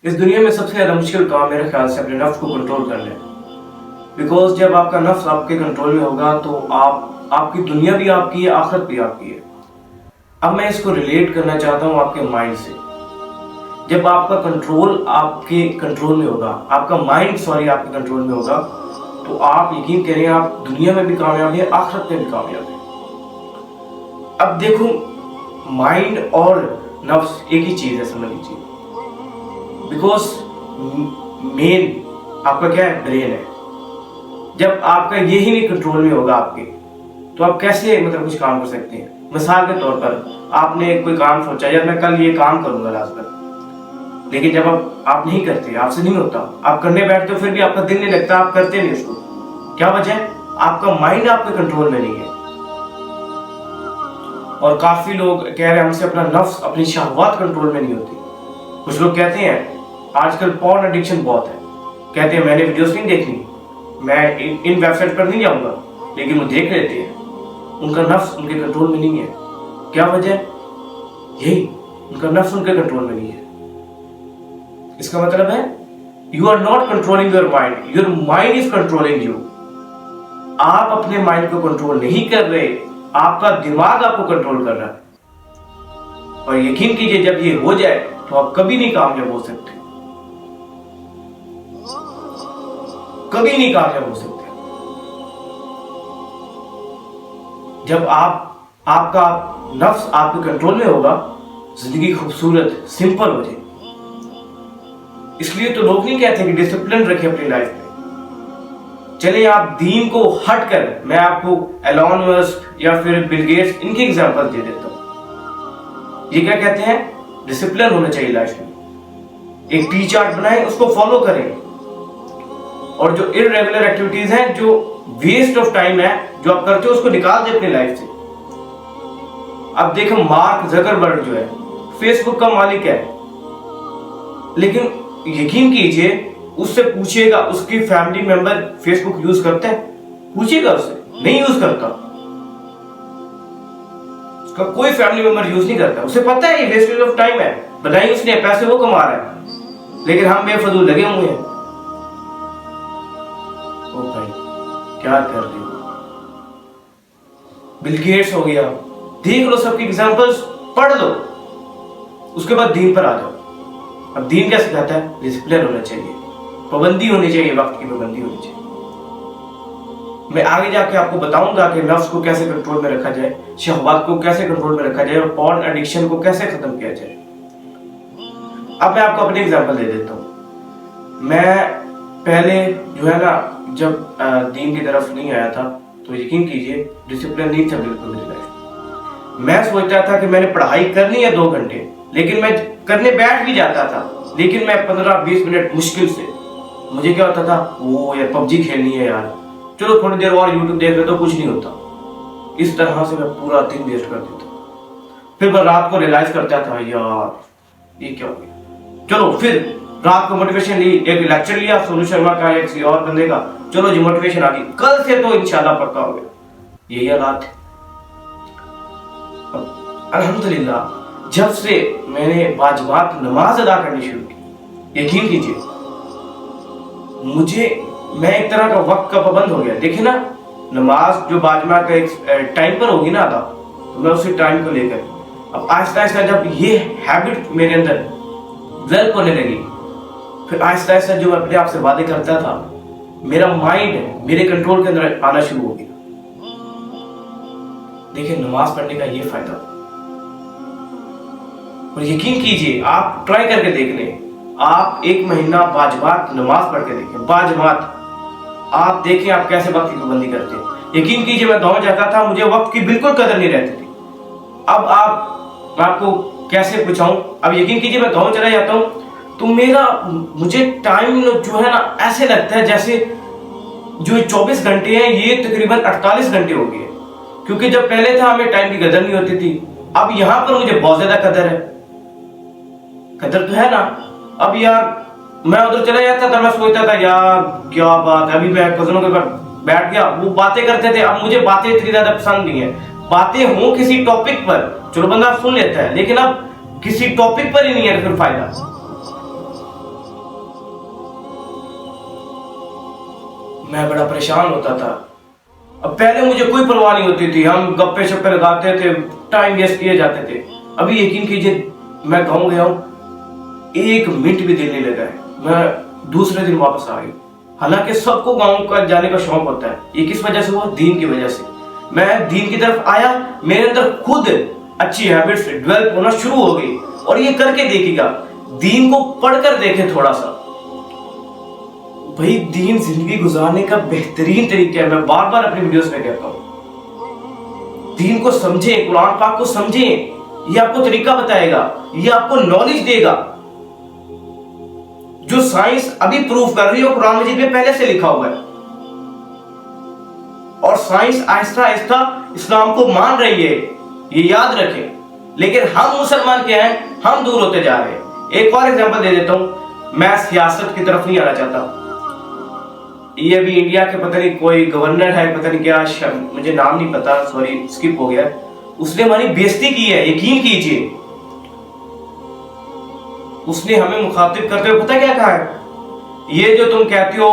इस दुनिया में सबसे ज़्यादा मुश्किल काम मेरे ख्याल से अपने नफ्स को कंट्रोल करना है। बिकॉज जब आपका नफ्स आपके कंट्रोल में होगा तो आपकी दुनिया भी आपकी है, आखिरत भी आपकी है। अब मैं इसको रिलेट करना चाहता हूँ आपके माइंड से। जब आपका कंट्रोल आपके कंट्रोल में होगा, आपका माइंड आपके कंट्रोल में होगा, तो आप यकीन करें आप दुनिया में भी कामयाब है, आखिरत में भी कामयाब है। अब देखो, माइंड और नफ्स एक ही चीज़ है, समझ लीजिए। बिकॉज मेन आपका क्या है, ब्रेन है। जब आपका यही नहीं कंट्रोल में होगा आपके, तो आप कैसे कुछ काम कर सकते हैं। मिसाल के तौर पर आपने कोई काम सोचा, यार मैं कल ये काम करूंगा रात, लेकिन जब आप नहीं करते, आपसे नहीं होता, आप करने बैठते हो, फिर भी आपका दिल नहीं लगता, आप करते नहीं उसको। क्या वजह है? आपका माइंड आपके कंट्रोल में नहीं है। और काफी लोग कह रहे हैं हमसे अपना नफ्स, अपनी शहवात कंट्रोल में नहीं होती। कुछ लोग कहते हैं आजकल पॉर्न एडिक्शन बहुत है, कहते हैं मैंने वीडियोस नहीं देखनी, मैं इन वेबसाइट पर नहीं जाऊंगा, लेकिन वो देख लेते हैं। उनका नफ्स उनके कंट्रोल में नहीं है। क्या वजह? यही, उनका नफ्स उनके कंट्रोल में नहीं है। इसका मतलब है you are not controlling your mind, your mind is controlling you. आप अपने माइंड को कंट्रोल नहीं कर रहे, आपका दिमाग आपको कंट्रोल कर रहा है। और यकीन कीजिए जब ये हो जाए तो आप कभी नहीं कामयाब हो सकते, कभी नहीं कामयाब हो सकते। जब आपका नफ्स आपके कंट्रोल में होगा, जिंदगी खूबसूरत सिंपल हो जाए। इसलिए तो लोग नहीं कहते कि डिसिप्लिन रखें अपनी लाइफ में। चलिए आप दीन को हट कर, मैं आपको एलॉन मस्क या फिर बिल गेट्स, इनकी एग्जांपल दे देता हूं। ये क्या कहते हैं? डिसिप्लिन होना चाहिए लाइफ में। एक टी चार्ट बनाएं, उसको फॉलो करें। और जो इररेगुलर एक्टिविटीज हैं, जो वेस्ट ऑफ टाइम है, जो आप करते हो, उसको निकाल दे अपनी लाइफ से। अब देखो, मार्क जकरबर्ग जो है फेसबुक का मालिक है, लेकिन यकीन कीजिए उससे पूछिएगा उसकी फैमिली मेंबर फेसबुक यूज करते हैं? पूछिएगा उससे, नहीं यूज करता। उसका कोई फैमिली मेंबर यूज नहीं करता। उसे पता है ये वेस्टेज ऑफ टाइम है, बताइए उसने, पैसे वो कमा रहा है, लेकिन हम बेफजूल लगे हुए हैं। ओ भाई, क्या कर रहे हो? बिल गेट्स हो गया, देख लो सबकी एग्जांपल्स, पढ़ लो, उसके बाद दीन पर आ जाओ। अब दीन क्या सिखाता है? डिसिप्लिन होना चाहिए, पाबंदी होनी चाहिए, वक्त की पाबंदी होनी चाहिए। मैं आगे जाके आपको बताऊंगा कि नफ्स को कैसे कंट्रोल में रखा जाए, शहवात को कैसे कंट्रोल में रखा जाए, और पॉर्न एडिक्शन को कैसे खत्म किया जाए। अब मैं आपको अपनी एग्जांपल दे देता हूँ। मैं पहले जो है ना, जब दीन की तरफ नहीं आया था, तो यकीन कीजिए डिसिप्लिन नहीं था बिल्कुल मेरी लाइफ। मैं सोचता था कि मैंने पढ़ाई करनी है 2 घंटे, लेकिन मैं करने बैठ भी जाता था, लेकिन मैं 15-20 मिनट मुश्किल से, मुझे क्या होता था, वो यार पबजी खेलनी है यार, चलो थोड़ी देर और यूट्यूब देख लेता, कुछ नहीं होता। इस तरह से मैं पूरा दिन वेस्ट कर देता। फिर मैं रात को रियलाइज करता था, यार ये क्या हो गया। चलो फिर रात को मोटिवेशन ली, एक लेक्चर लिया सोनू शर्मा का, एक किसी और बंदे का, चलो जी मोटिवेशन आ गई, कल से तो इंशाल्लाह पक्का हो गया। यही हालात है। अल्हम्दुलिल्लाह जब से मैंने बाजमात नमाज अदा करनी शुरू की, यकीन कीजिए मैं एक तरह का वक्त का पाबंद हो गया। देखिए ना, नमाज जो बाजमात का एक टाइम पर होगी ना अदा, तो मैं उसी टाइम को लेकर, अब आहिस्ता आहिस्ता जब ये हैबिट मेरे अंदर डेवलप होने लगी, फिर आहिस्ता आहिस्ता जो मैं अपने आप से वादे करता था, मेरा माइंड मेरे कंट्रोल के अंदर आना शुरू हो गया। देखिए नमाज पढ़ने का ये फायदा, और यकीन कीजिए आप ट्राई करके देख लें, आप 1 महीना बाजमात नमाज पढ़ के देखें, बाजमात, आप देखें आप कैसे वक्त की पाबंदी करते हैं। यकीन कीजिए मैं गांव जाता था, मुझे वक्त की बिल्कुल कदर नहीं रहती थी। अब मैं आपको कैसे पूछाऊं, अब यकीन कीजिए मैं गांव चला जाता हूं, तो मुझे टाइम जो है ना, ऐसे लगता है जैसे जो 24 घंटे हैं ये तकरीबन 48 घंटे हो गए। क्योंकि जब पहले था हमें टाइम की कदर नहीं होती थी, अब यहां पर मुझे बहुत ज्यादा कदर है। कदर तो है ना। अब यार मैं उधर चला जाता था, मैं सोचता था यार क्या बात है, अभी मैं कजनों के पास बैठ गया, वो बातें करते थे। अब मुझे बातें इतनी ज्यादा पसंद नहीं है। बातें हो किसी टॉपिक पर, चलो बंदा सुन लेता है, लेकिन अब किसी टॉपिक पर ही नहीं है, फिर फायदा। मैं बड़ा परेशान होता था। अब पहले मुझे कोई परवाह नहीं होती थी, हम गप्पे शप्पे लगाते थे, टाइम वेस्ट किए जाते थे। अभी यकीन कीजिए मैं गाँव गया हूँ, 1 मिनट भी दिल नहीं लगा है, मैं दूसरे दिन वापस आ गई। हालांकि सबको गाँव का जाने का शौक होता है, ये किस वजह से हुआ? दीन की वजह से। मैं दीन की तरफ आया, मेरे अंदर खुद अच्छी हैबिट्स डेवलप होना शुरू हो गई। और ये करके देखिएगा, दीन को पढ़कर देखें थोड़ा सा, भाई दीन जिंदगी गुजारने का बेहतरीन तरीका है। मैं बार बार अपनी वीडियोस में कहता हूं, दीन को समझें, कुरान पाक को समझें, ये आपको तरीका बताएगा, ये आपको नॉलेज देगा। जो साइंस अभी प्रूव कर रही है कुरान मजीद में पहले से लिखा हुआ है, और साइंस आहिस्ता आहिस्ता इस्लाम को मान रही है, ये याद रखें। लेकिन हम मुसलमान क्या हैं, हम दूर होते जा रहे हैं। एक और एग्जांपल दे देता हूं, मैं सियासत की तरफ नहीं आना चाहता। ये अभी इंडिया के पता नहीं कोई गवर्नर है, पता नहीं क्या, मुझे नाम नहीं पता, सॉरी स्किप हो गया, उसने हमारी बेइज्जती की है। यकीन कीजिए, उसने हमें मुखातिब करते हुए पता क्या कहा है, ये जो तुम कहते हो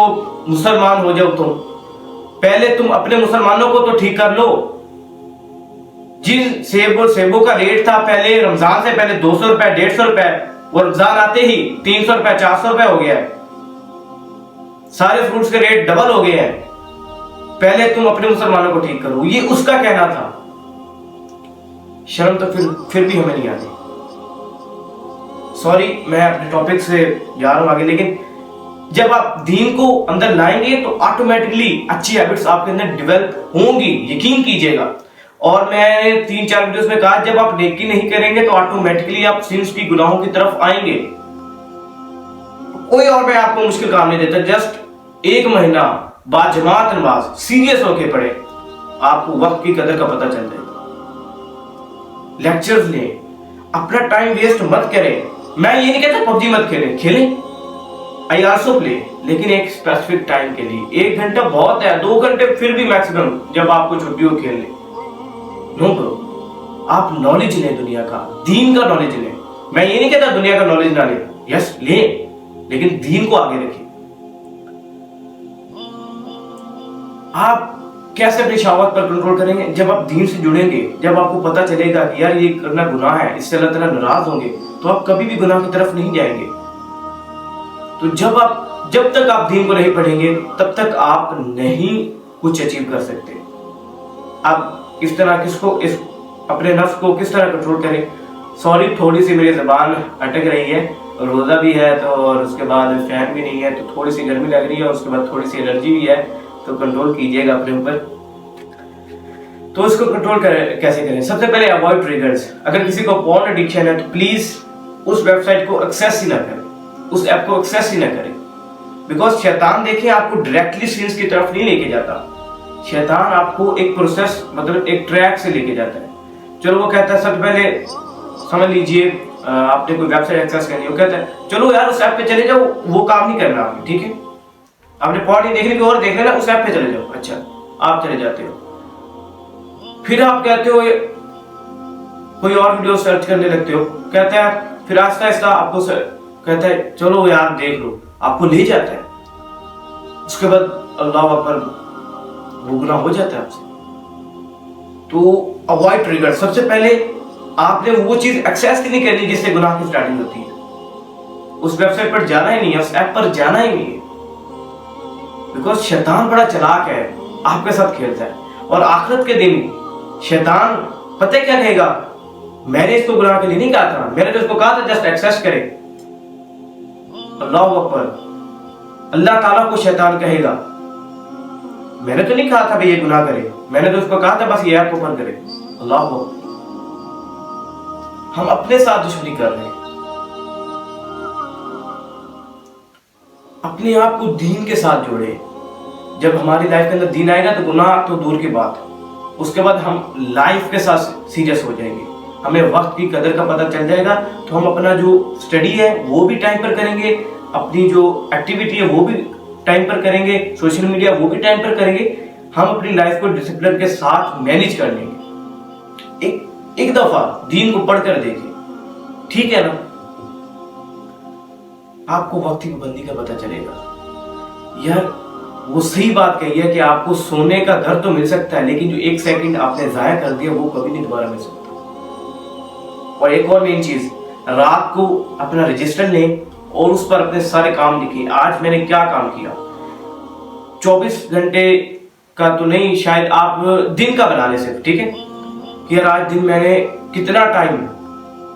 मुसलमान हो जाओ, तुम पहले तुम अपने मुसलमानों को तो ठीक कर लो। जिन सेबों का रेट था पहले रमजान से पहले 200 रुपए 150 रुपए, वो रमजान आते ही 300 रुपए 400 रुपए हो गया है। सारे फ्रूट्स के रेट डबल हो गए हैं। पहले तुम अपने मुसलमानों को ठीक करो, ये उसका कहना था। शर्म तो फिर भी हमें नहीं आती। सॉरी, मैं अपने टॉपिक से जा रहा हूं आगे, लेकिन जब आप दीन को अंदर लाएंगे तो ऑटोमेटिकली अच्छी हैबिट्स आपके अंदर डेवलप होंगी, यकीन कीजिएगा। और मैंने 3-4 वीडियोस में कहा, जब आप नेकी नहीं करेंगे तो ऑटोमेटिकली आप सिंस की गुनाहों की तरफ आएंगे। कोई और मैं आपको मुश्किल काम नहीं देता, जस्ट 1 महीना बाजमात नमाज सीरियस होके पढ़े, आपको वक्त की कदर का पता चल जाएगा। लेक्चर्स लें, अपना टाइम वेस्ट मत करें। मैं ये नहीं कहता पबजी मत खेलें, आई आल्सो प्ले, लेकिन एक स्पेसिफिक टाइम के लिए। 1 घंटा बहुत है, 2 घंटे फिर भी मैक्सिमम, जब आपको छुट्टी हो खेल लें। नो ब्रो, आप नॉलेज लें, दुनिया का, दीन का नॉलेज लें। मैं ये नहीं कहता दुनिया का नॉलेज ना लें, यस लें, लेकिन दीन को आगे रखें। आप कैसे अपनी शहावत पर कंट्रोल करेंगे? जब आप दीन से जुड़ेंगे, जब आपको पता चलेगा कि यार ये करना गुनाह है, इससे अल्लाह ताला नाराज होंगे, तो आप कभी भी गुनाह की तरफ नहीं जाएंगे। तो जब तक आप दीन को नहीं पढ़ेंगे, तब तक आप नहीं कुछ अचीव कर सकते। आप इस तरह अपने नफ्स को किस तरह कंट्रोल करें? सॉरी, थोड़ी सी मेरी ज़बान अटक रही है, रोज़ा भी है तो, और उसके बाद फैन भी नहीं है, तो थोड़ी सी गर्मी लग रही है, और उसके बाद थोड़ी सी एलर्जी भी है, तो कंट्रोल कीजिएगा अपने ऊपर। तो इसको कंट्रोल कैसे करें? सबसे पहले अवॉइड ट्रिगर्स। अगर किसी को पॉर्न एडिक्शन है तो प्लीज उस वेबसाइट को एक्सेस ही ना करें, उस ऐप को एक्सेस ही ना करें। बिकॉज शैतान देखिए आपको डायरेक्टली सीन्स की तरफ नहीं लेके जाता, शैतान आपको एक प्रोसेस, मतलब एक ट्रैक से लेके जाता है। चलो वो कहता है, सबसे पहले समझ लीजिए आपने कोई वेबसाइट एक्सेस करनी है, वो कहता है चलो यार उस ऐप पे चले जाओ, वो काम नहीं करना आपने, ठीक है, आपने पॉर्न नहीं देखने की और देख लेना, उस ऐप पे चले जाओ। अच्छा, आप चले जाते हो, फिर आप कहते हो कोई और वीडियो सर्च करने लगते हो, कहता है, फिर आहिस्ता आहिस्ता आपको कहता है चलो यार देख लो, आपको ले जाता है। उसके बाद अल्लाह अकबर, वो गुनाह हो जाता है आपसे। तो अवॉइड ट्रिगर। सबसे पहले आपने वो चीज एक्सेस नहीं करनी जिससे गुनाह की स्टार्टिंग होती है। उस वेबसाइट पर जाना ही नहीं है, उस ऐप पर जाना ही नहीं है। बिकॉज शैतान बड़ा चालाक है, आपके साथ खेलता है। और आखिरत के दिन शैतान पता है क्या कहेगा, मैंने इसको गुनाह के लिए नहीं कहा था, मैंने तो इसको कहा था जस्ट एक्सेस करे। अल्लाह अकबर, अल्लाह ताला को शैतान कहेगा मैंने तो नहीं कहा था भाई ये गुनाह करे, मैंने तो उसको कहा था बस ये ऐप ओपन करे। अल्लाह अकबर, हम अपने साथ दुश्मनी कर रहे हैं। अपने आप को दीन के साथ जोड़े। जब हमारी लाइफ के अंदर दीन आएगा तो गुनाह तो दूर की बात है, उसके बाद हम लाइफ के साथ सीरियस हो जाएंगे, हमें वक्त की कदर का पता चल जाएगा। तो हम अपना जो स्टडी है वो भी टाइम पर करेंगे, अपनी जो एक्टिविटी है वो भी टाइम पर करेंगे, सोशल मीडिया वो भी टाइम पर करेंगे। हम अपनी लाइफ को डिसिप्लिन के साथ मैनेज कर लेंगे। एक दफा दीन को पढ़कर देखिए, ठीक है ना, आपको वक्त की पाबंदी का पता चलेगा। यार وہ صحیح بات کہی ہے کہ آپ کو سونے کا گھر تو مل سکتا ہے، لیکن جو 1 سیکنڈ آپ نے ضائع کر دیا وہ کبھی نہیں دوبارہ مل سکتا۔ اور ایک اور مین چیز، رات کو اپنا رجسٹر لیں اور اس پر اپنے سارے کام لکھیں، آج میں نے کیا کام کیا۔ 24 گھنٹے کا تو نہیں، شاید آپ دن کا بنا لیں صرف، ٹھیک ہے، کہ یار آج دن میں نے کتنا ٹائم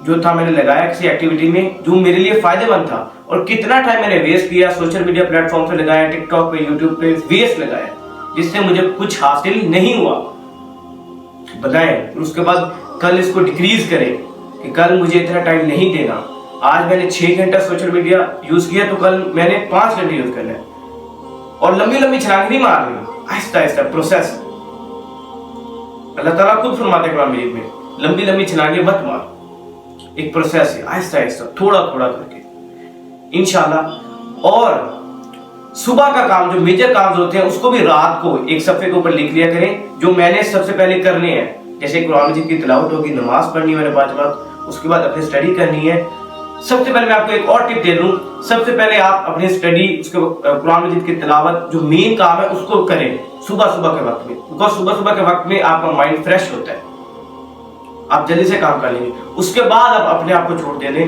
جو تھا میں نے لگایا کسی ایکٹیویٹی میں جو میرے لیے فائدہ مند تھا، اور کتنا ٹائم میں نے ویسٹ کیا سوشل میڈیا پلیٹ فارم پہ لگایا، ٹک ٹاک پہ، یوٹیوب پہ ویسٹ لگایا جس سے مجھے کچھ حاصل نہیں ہوا، بتائیں۔ اس کے بعد کل اس کو ڈیکریز کریں کہ کل مجھے اتنا ٹائم نہیں دینا، آج میں نے 6 گھنٹہ سوشل میڈیا یوز کیا تو کل میں نے 5 گھنٹے یوز کرنا ہے، اور لمبی لمبی چھلانگ نہیں مارنی، آہستہ آہستہ پروسیس۔ اللہ تعالیٰ خود فرماتے ہیں قرآن مجید میں، لمبی لمبی چھلانگیں مت مار، ایک پروسیس ہے، آہستہ آہستہ تھوڑا تھوڑا کر کے انشاءاللہ۔ اور صبح کا کام جو میجر کام ہوتے ہیں اس کو بھی رات کو ایک صفحے کے اوپر لکھ لیا کریں جو میں نے سب سے پہلے کرنے ہیں، جیسے قرآن مجید کی تلاوت ہوگی، نماز پڑھنی ہے میں نے 5 وقت، اس کے بعد اپنی اسٹڈی کرنی ہے۔ سب سے پہلے میں آپ کو ایک اور ٹپ دے دوں، سب سے پہلے آپ اپنی اسٹڈی، اس کے قرآن مجید کی تلاوت جو مین کام ہے اس کو کریں صبح کے وقت میں، کیونکہ صبح کے وقت میں آپ کا مائنڈ فریش ہوتا ہے، آپ جلدی سے کام کر لیں گے۔ اس کے بعد آپ اپنے آپ کو چھوڑ دے دیں۔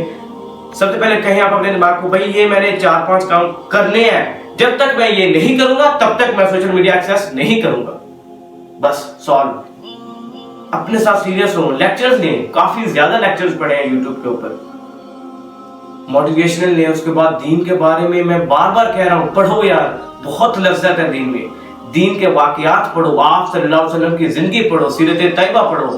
سب سے پہلے کہیں آپ اپنے دماغ کو، بھائی یہ میں نے 4-5 کام کرنے ہیں، جب تک میں یہ نہیں کروں گا تب تک میں سوشل میڈیا ایکسیس نہیں کروں گا، بس سالو۔ اپنے ساتھ سیریس ہوں، لیکچرز لیں، کافی زیادہ لیکچرز پڑھے ہیں یوٹیوب کے اوپر، موٹیویشنل لیں۔ اس کے بعد دین کے بارے میں میں بار بار کہہ رہا ہوں، پڑھو یار، بہت لذت ہے دین میں، دین کے واقعات پڑھو، آپ صلی اللہ علیہ وسلم کی زندگی پڑھو، سیرت طیبہ پڑھو،